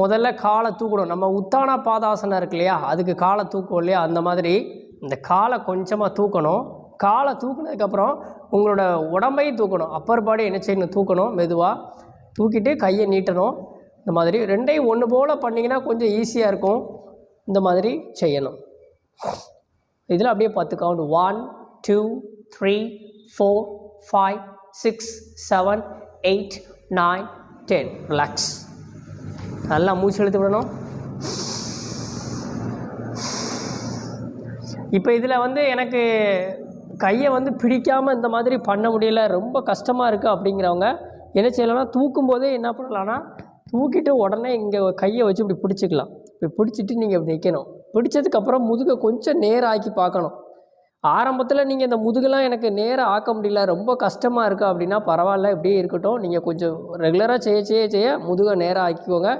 முதல்ல காலை தூக்கணும். நம்ம உத்தான பாதாசனம் இருக்கு இல்லையா, அதுக்கு காலை தூக்குவோம் இல்லையா, அந்த மாதிரி இந்த காலை கொஞ்சமாக தூக்கணும். காலை தூக்குனதுக்கப்புறம் உங்களோட உடம்பையும் தூக்கணும். அப்பர் பாடி என்ன செய்யணும், தூக்கணும். மெதுவாக தூக்கிட்டு கையை நீட்டணும். இந்த மாதிரி ரெண்டையும் ஒன்று போல் பண்ணிங்கன்னா கொஞ்சம் ஈஸியாக இருக்கும். இந்த மாதிரி செய்யணும். இதில் அப்படியே 10 கவுண்ட். 1 2 3 4 5 6 7 8 9 10. ரிலாக்ஸ். நல்லா மூச்சு இழுத்து விடணும். இப்போ இதில் வந்து எனக்கு கையை வந்து பிடிக்காமல் இந்த மாதிரி பண்ண முடியல, ரொம்ப கஷ்டமாக இருக்குது அப்படிங்கிறவங்க என்ன செய்யலாம்னா, தூக்கும்போதே என்ன பண்ணலான்னா, தூக்கிட்டு உடனே இங்கே கையை வச்சு இப்படி பிடிச்சிக்கலாம். இப்படி பிடிச்சிட்டு நீங்கள் இப்படி நிற்கணும். பிடிச்சதுக்கப்புறம் முதுகை கொஞ்சம் நேரம் ஆக்கி பார்க்கணும். ஆரம்பத்தில் நீங்கள் இந்த முதுகெல்லாம் எனக்கு நேரம் ஆக்க முடியல, ரொம்ப கஷ்டமாக இருக்குது அப்படின்னா பரவாயில்ல, இப்படியே இருக்கட்டும். நீங்கள் கொஞ்சம் ரெகுலராக செய்ய முதுகை நேரம் ஆக்கிக்கோங்க.